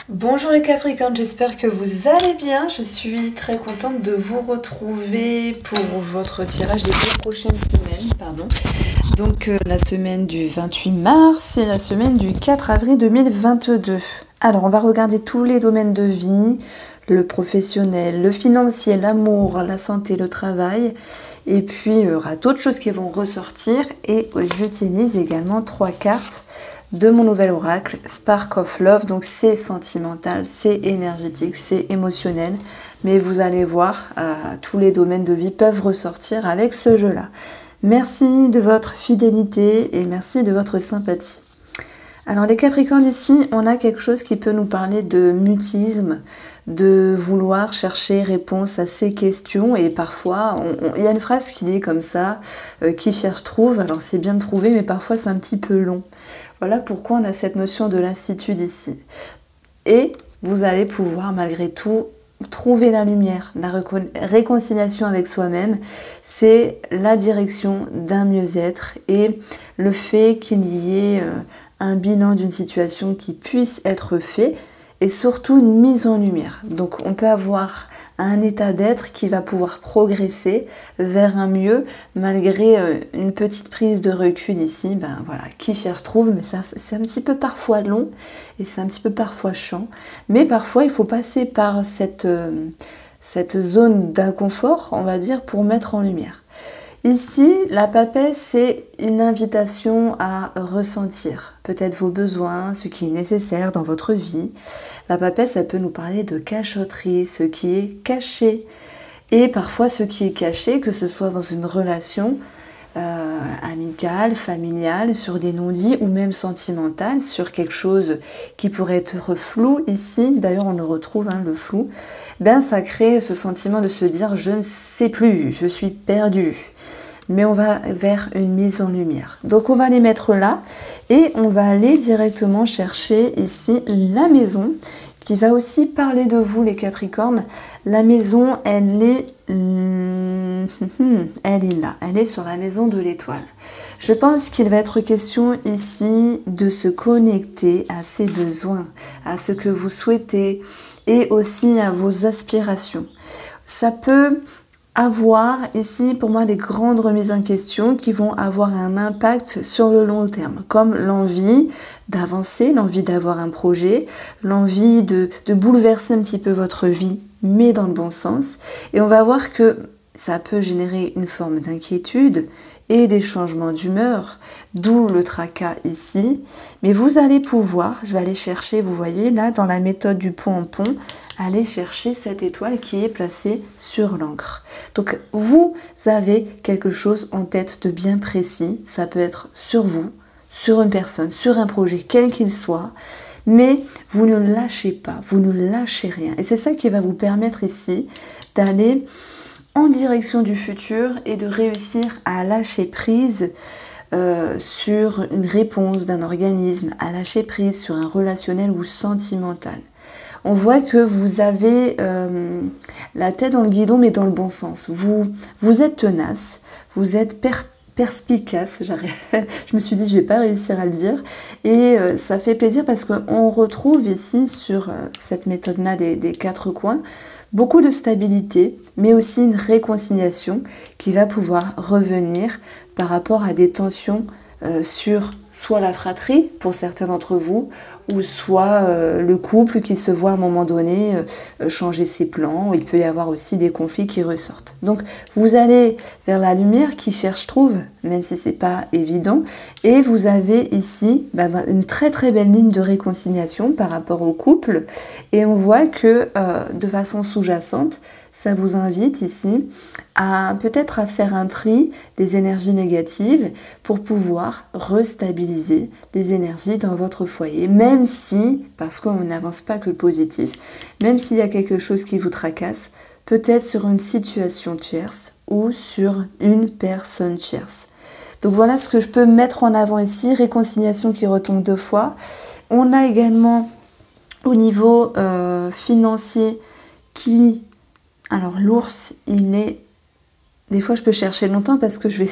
Bonjour les Capricornes, j'espère que vous allez bien. Je suis très contente de vous retrouver pour votre tirage des 2 prochaines semaines. Donc la semaine du 28 mars et la semaine du 4 avril 2022. Alors on va regarder tous les domaines de vie, le professionnel, le financier, l'amour, la santé, le travail. Et puis il y aura d'autres choses qui vont ressortir. Et j'utilise également 3 cartes de mon nouvel oracle, Spark of Love. Donc c'est sentimental, c'est énergétique, c'est émotionnel. Mais vous allez voir, tous les domaines de vie peuvent ressortir avec ce jeu-là. Merci de votre fidélité et merci de votre sympathie. Alors les Capricornes, ici, on a quelque chose qui peut nous parler de mutisme, de vouloir chercher réponse à ces questions. Et parfois, il y a une phrase qui dit comme ça, qui cherche trouve. Alors c'est bien de trouver, mais parfois c'est un petit peu long. Voilà pourquoi on a cette notion de lassitude ici. Et vous allez pouvoir malgré tout trouver la lumière, la réconciliation avec soi-même, c'est la direction d'un mieux-être et le fait qu'il y ait un bilan d'une situation qui puisse être fait et surtout une mise en lumière. Donc on peut avoir un état d'être qui va pouvoir progresser vers un mieux malgré une petite prise de recul ici. Ben voilà, qui cherche trouve, mais c'est un petit peu parfois long et c'est un petit peu parfois chiant. Mais parfois il faut passer par cette zone d'inconfort, on va dire, pour mettre en lumière. Ici, la papesse, c'est une invitation à ressentir peut-être vos besoins, ce qui est nécessaire dans votre vie. La papesse, elle peut nous parler de cachotterie, ce qui est caché. Et parfois, ce qui est caché, que ce soit dans une relation amicale, familiale, sur des non-dits ou même sentimentale, sur quelque chose qui pourrait être flou ici. D'ailleurs, on le retrouve, le flou. Ben, ça crée ce sentiment de se dire « je ne sais plus, je suis perdu ». Mais on va vers une mise en lumière. Donc on va les mettre là et on va aller directement chercher ici la maison qui va aussi parler de vous les Capricornes. La maison, elle est là, elle est sur la maison de l'étoile. Je pense qu'il va être question ici de se connecter à ses besoins, à ce que vous souhaitez et aussi à vos aspirations. Ça peut avoir ici pour moi des grandes remises en question qui vont avoir un impact sur le long terme, comme l'envie d'avancer, l'envie d'avoir un projet, l'envie de bouleverser un petit peu votre vie, mais dans le bon sens. Et on va voir que ça peut générer une forme d'inquiétude et des changements d'humeur, d'où le tracas ici. Mais vous allez pouvoir, je vais aller chercher, vous voyez là dans la méthode du pont en pont, aller chercher cette étoile qui est placée sur l'encre. Donc vous avez quelque chose en tête de bien précis, ça peut être sur vous, sur une personne, sur un projet, quel qu'il soit, mais vous ne lâchez pas, vous ne lâchez rien. Et c'est ça qui va vous permettre ici d'aller en direction du futur et de réussir à lâcher prise sur une réponse d'un organisme, à lâcher prise sur un relationnel ou sentimental. On voit que vous avez la tête dans le guidon mais dans le bon sens. Vous êtes tenace, vous êtes perspicace, je me suis dit je vais pas réussir à le dire et ça fait plaisir parce qu'on retrouve ici sur cette méthode-là des 4 coins beaucoup de stabilité mais aussi une réconciliation qui va pouvoir revenir par rapport à des tensions sur soit la fratrie pour certains d'entre vous ou soit le couple qui se voit à un moment donné changer ses plans. Il peut y avoir aussi des conflits qui ressortent. Donc vous allez vers la lumière qui cherche trouve, même si c'est pas évident, et vous avez ici une très très belle ligne de réconciliation par rapport au couple et on voit que de façon sous-jacente ça vous invite ici à peut-être à faire un tri des énergies négatives pour pouvoir restabiliser les énergies dans votre foyer. Même si, parce qu'on n'avance pas que le positif, même s'il y a quelque chose qui vous tracasse, peut-être sur une situation tierce ou sur une personne tierce. Donc voilà ce que je peux mettre en avant ici, réconciliation qui retombe 2 fois. On a également au niveau financier qui... Alors l'ours, il est Des fois, je peux chercher longtemps parce que je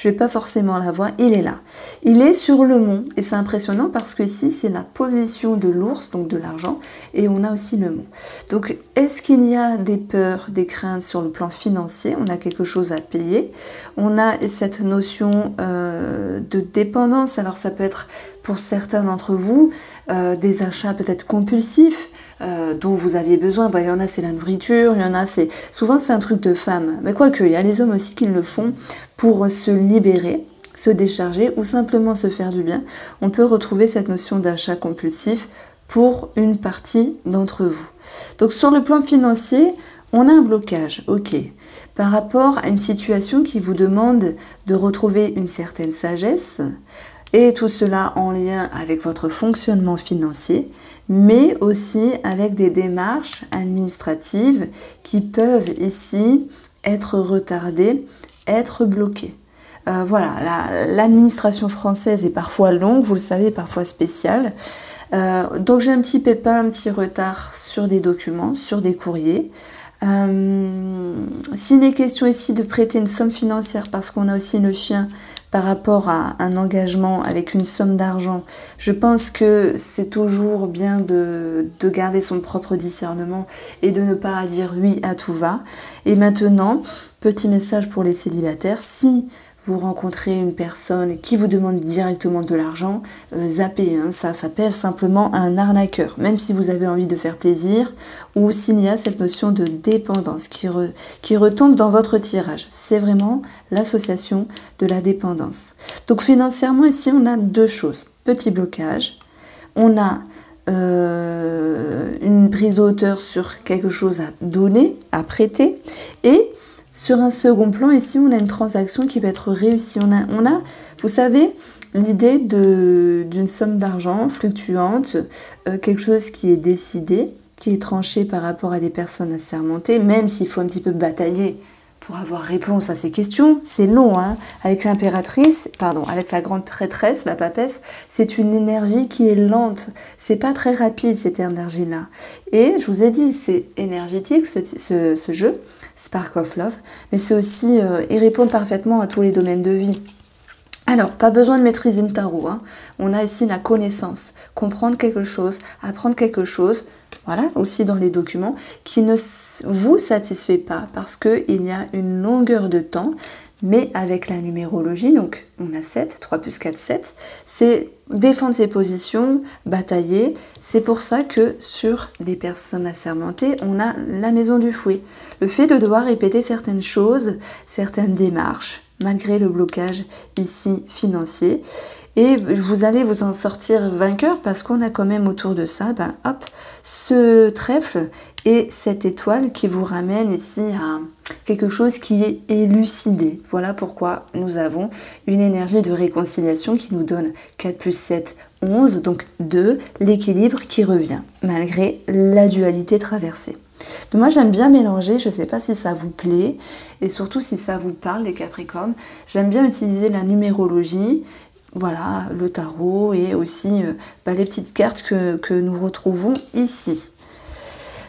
vais pas forcément la voir. Il est là. Il est sur le mont. Et c'est impressionnant parce que ici, c'est la position de l'ours, donc de l'argent. Et on a aussi le mont. Donc, est-ce qu'il y a des peurs, des craintes sur le plan financier? On a quelque chose à payer. On a cette notion de dépendance. Alors, ça peut être pour certains d'entre vous des achats peut-être compulsifs. Dont vous aviez besoin. Il y en a c'est la nourriture, il y en a c'est... Souvent c'est un truc de femme, mais quoique, il y a les hommes aussi qui le font pour se libérer, se décharger ou simplement se faire du bien. On peut retrouver cette notion d'achat compulsif pour une partie d'entre vous. Donc sur le plan financier, on a un blocage, ok, par rapport à une situation qui vous demande de retrouver une certaine sagesse, et tout cela en lien avec votre fonctionnement financier, mais aussi avec des démarches administratives qui peuvent ici être retardées, être bloquées. Voilà, l'administration française est parfois longue, vous le savez, parfois spéciale. Donc j'ai un petit pépin, un petit retard sur des documents, sur des courriers. S'il est question ici de prêter une somme financière parce qu'on a aussi le chien par rapport à un engagement avec une somme d'argent, je pense que c'est toujours bien de garder son propre discernement et de ne pas dire oui à tout va. Et maintenant, petit message pour les célibataires, si vous rencontrez une personne qui vous demande directement de l'argent, zappez, hein, ça s'appelle simplement un arnaqueur, même si vous avez envie de faire plaisir, ou s'il y a cette notion de dépendance qui retombe dans votre tirage. C'est vraiment l'association de la dépendance. Donc financièrement, ici, on a deux choses. Petit blocage, on a une prise de hauteur sur quelque chose à donner, à prêter, et sur un second plan, ici, on a une transaction qui peut être réussie. On a, vous savez, l'idée d'une somme d'argent fluctuante, quelque chose qui est décidé, qui est tranché par rapport à des personnes assermentées, même s'il faut un petit peu batailler pour avoir réponse à ces questions. C'est long, hein. Avec l'impératrice, avec la grande prêtresse, la papesse, c'est une énergie qui est lente. C'est pas très rapide, cette énergie-là. Et je vous ai dit, c'est énergétique, ce jeu, Spark of Love, mais c'est aussi, il répond parfaitement à tous les domaines de vie. Alors, pas besoin de maîtriser une tarot, hein. On a ici la connaissance, comprendre quelque chose, apprendre quelque chose, voilà, aussi dans les documents, qui ne vous satisfait pas parce qu'il y a une longueur de temps, mais avec la numérologie, donc on a 7, 3 plus 4, 7, c'est défendre ses positions, batailler. C'est pour ça que sur les personnes assermentées, on a la maison du fouet. Le fait de devoir répéter certaines choses, certaines démarches, malgré le blocage ici financier. Et vous allez vous en sortir vainqueur parce qu'on a quand même autour de ça, ce trèfle et cette étoile qui vous ramène ici à quelque chose qui est élucidé. Voilà pourquoi nous avons une énergie de réconciliation qui nous donne 4 plus 7, 11, donc 2, l'équilibre qui revient, malgré la dualité traversée. Donc moi j'aime bien mélanger, je ne sais pas si ça vous plaît, et surtout si ça vous parle les Capricornes, j'aime bien utiliser la numérologie, voilà, le tarot et aussi les petites cartes que nous retrouvons ici.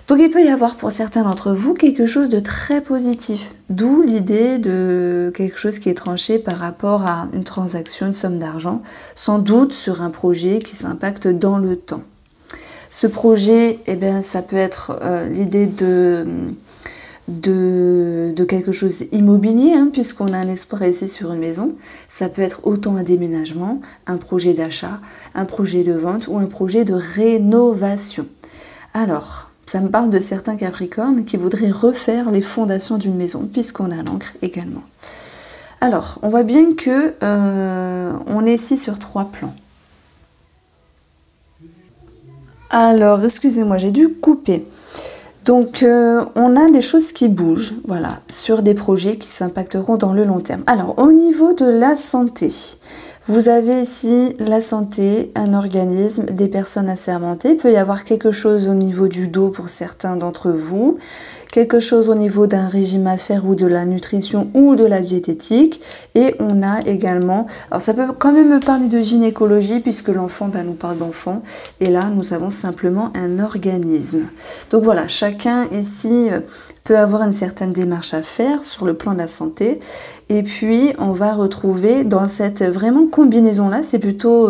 Donc il peut y avoir pour certains d'entre vous quelque chose de très positif, d'où l'idée de quelque chose qui est tranché par rapport à une transaction, une somme d'argent, sans doute sur un projet qui s'impacte dans le temps. Ce projet, ça peut être l'idée de quelque chose immobilier, hein, puisqu'on a un espoir ici sur une maison. Ça peut être autant un déménagement, un projet d'achat, un projet de vente ou un projet de rénovation. Alors, ça me parle de certains Capricornes qui voudraient refaire les fondations d'une maison, puisqu'on a l'encre également. Alors, on voit bien que on est ici sur 3 plans. Alors, excusez-moi, j'ai dû couper. Donc, on a des choses qui bougent, voilà, sur des projets qui s'impacteront dans le long terme. Alors, au niveau de la santé, vous avez ici la santé, un organisme, des personnes assermentées. Il peut y avoir quelque chose au niveau du dos pour certains d'entre vous, quelque chose au niveau d'un régime à faire ou de la nutrition ou de la diététique. Et on a également, alors ça peut quand même me parler de gynécologie puisque l'enfant nous parle d'enfant. Et là, nous avons simplement un organisme. Donc voilà, chacun ici peut avoir une certaine démarche à faire sur le plan de la santé. Et puis, on va retrouver dans cette vraiment combinaison-là, c'est plutôt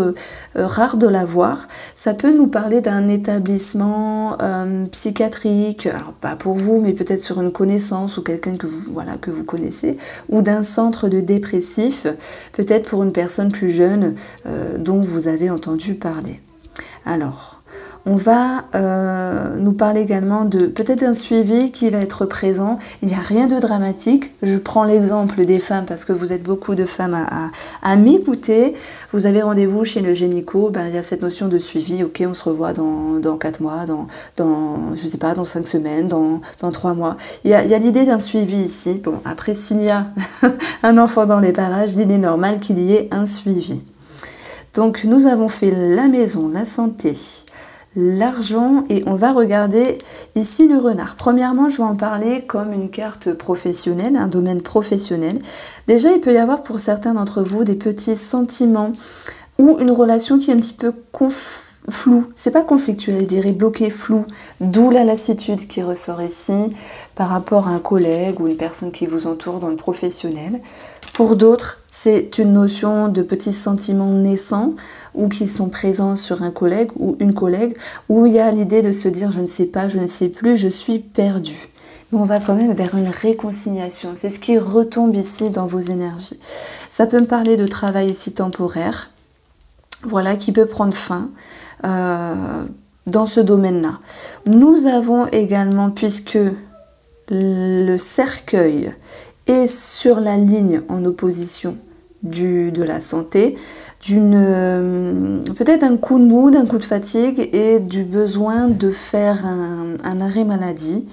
rare de la voir, ça peut nous parler d'un établissement psychiatrique, alors pas pour vous, mais peut-être sur une connaissance ou quelqu'un que vous, voilà, que vous connaissez, ou d'un centre de dépressif, peut-être pour une personne plus jeune dont vous avez entendu parler. Alors, on va nous parler également de peut-être un suivi qui va être présent. Il n'y a rien de dramatique. Je prends l'exemple des femmes parce que vous êtes beaucoup de femmes à m'écouter. Vous avez rendez-vous chez le gynéco, il y a cette notion de suivi. Ok, on se revoit dans 4 mois, je sais pas, dans 5 semaines, dans 3 mois. Il y a l'idée d'un suivi ici. Bon, après, s'il y a un enfant dans les parages, il est normal qu'il y ait un suivi. Donc, nous avons fait la maison, la santé, l'argent et on va regarder ici le renard. Premièrement, je vais en parler comme une carte professionnelle, un domaine professionnel. Déjà, il peut y avoir pour certains d'entre vous des petits sentiments ou une relation qui est un petit peu floue. C'est pas conflictuel, je dirais bloqué, flou. D'où la lassitude qui ressort ici par rapport à un collègue ou une personne qui vous entoure dans le professionnel. Pour d'autres, c'est une notion de petits sentiments naissants ou qui sont présents sur un collègue ou une collègue où il y a l'idée de se dire je ne sais pas, je ne sais plus, je suis perdu. Mais on va quand même vers une réconciliation. C'est ce qui retombe ici dans vos énergies. Ça peut me parler de travail ici temporaire, voilà, qui peut prendre fin dans ce domaine-là. Nous avons également, puisque le cercueil est sur la ligne en opposition de la santé, peut-être un coup de mou, d'un coup de fatigue et du besoin de faire un arrêt maladie.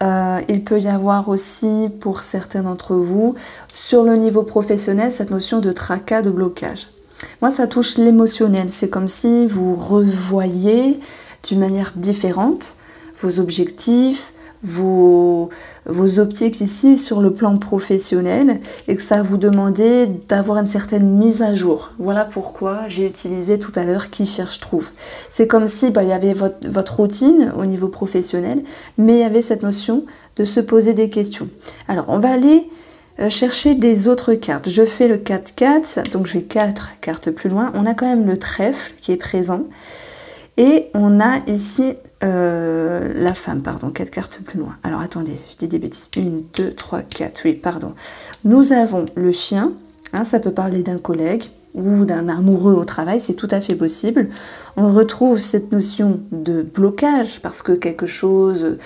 Il peut y avoir aussi pour certains d'entre vous, sur le niveau professionnel, cette notion de tracas, de blocage. Moi, ça touche l'émotionnel. C'est comme si vous revoyez d'une manière différente vos objectifs, vos optiques ici sur le plan professionnel et que ça vous demandait d'avoir une certaine mise à jour. Voilà pourquoi j'ai utilisé tout à l'heure qui cherche trouve. C'est comme si il y avait votre routine au niveau professionnel, mais il y avait cette notion de se poser des questions. Alors, on va aller chercher des autres cartes. Je fais le 4-4, donc je vais 4 cartes plus loin. On a quand même le trèfle qui est présent. Et on a ici la femme, pardon, 4 cartes plus loin. Alors attendez, je dis des bêtises. 1, 2, 3, 4, oui, pardon. Nous avons le chien, ça peut parler d'un collègue ou d'un amoureux au travail, c'est tout à fait possible. On retrouve cette notion de blocage parce que quelque chose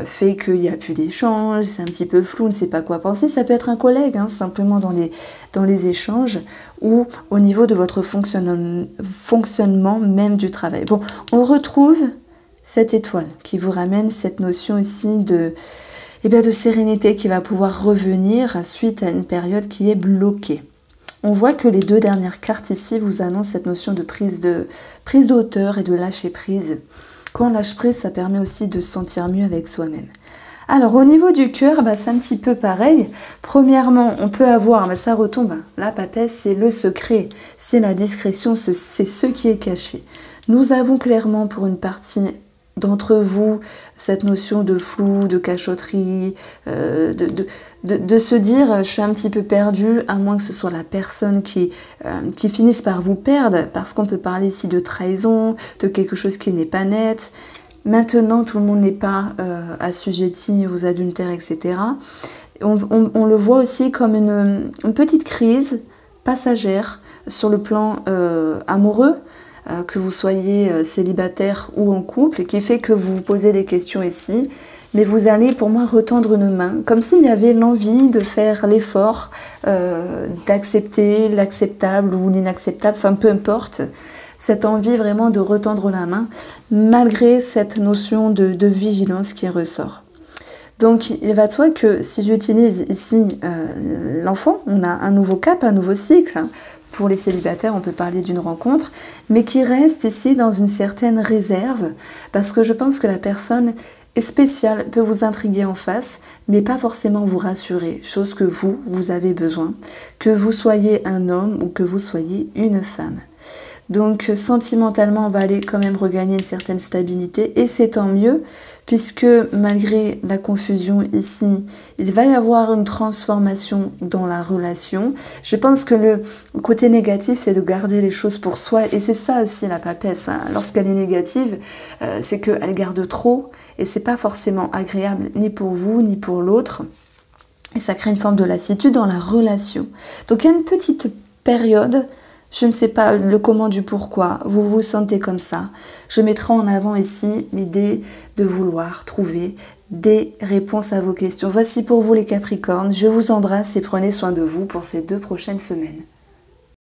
fait qu'il n'y a plus d'échange, c'est un petit peu flou, on ne sait pas quoi penser. Ça peut être un collègue, simplement dans les échanges ou au niveau de votre fonctionnement même du travail. Bon, on retrouve cette étoile qui vous ramène cette notion ici de sérénité qui va pouvoir revenir suite à une période qui est bloquée. On voit que les 2 dernières cartes ici vous annoncent cette notion de prise de hauteur et de lâcher prise. Quand on lâche prise, ça permet aussi de se sentir mieux avec soi-même. Alors, au niveau du cœur, c'est un petit peu pareil. Premièrement, on peut avoir, ça retombe, la papesse, c'est le secret, c'est la discrétion, c'est ce qui est caché. Nous avons clairement pour une partie d'entre vous cette notion de flou, de cachotterie, de se dire je suis un petit peu perdu, à moins que ce soit la personne qui finisse par vous perdre, parce qu'on peut parler ici de trahison, de quelque chose qui n'est pas net. Maintenant, tout le monde n'est pas assujetti aux adultères, etc. On le voit aussi comme une petite crise passagère sur le plan amoureux, que vous soyez célibataire ou en couple, qui fait que vous vous posez des questions ici, mais vous allez pour moi retendre une main, comme s'il y avait l'envie de faire l'effort d'accepter l'acceptable ou l'inacceptable, enfin peu importe, cette envie vraiment de retendre la main, malgré cette notion de vigilance qui ressort. Donc il va de soi que si j'utilise ici l'enfant, on a un nouveau cap, un nouveau cycle. Pour les célibataires, on peut parler d'une rencontre, mais qui reste ici dans une certaine réserve, parce que je pense que la personne est spéciale, peut vous intriguer en face, mais pas forcément vous rassurer, chose que vous avez besoin, que vous soyez un homme ou que vous soyez une femme. Donc sentimentalement, on va aller quand même regagner une certaine stabilité, et c'est tant mieux, puisque malgré la confusion ici, il va y avoir une transformation dans la relation. Je pense que le côté négatif, c'est de garder les choses pour soi, et c'est ça aussi la papesse, hein. Lorsqu'elle est négative, c'est qu'elle garde trop, et c'est pas forcément agréable, ni pour vous, ni pour l'autre. Et ça crée une forme de lassitude dans la relation. Donc il y a une petite période, je ne sais pas le comment du pourquoi, vous vous sentez comme ça. Je mettrai en avant ici l'idée de vouloir trouver des réponses à vos questions. Voici pour vous les Capricornes, je vous embrasse et prenez soin de vous pour ces 2 prochaines semaines.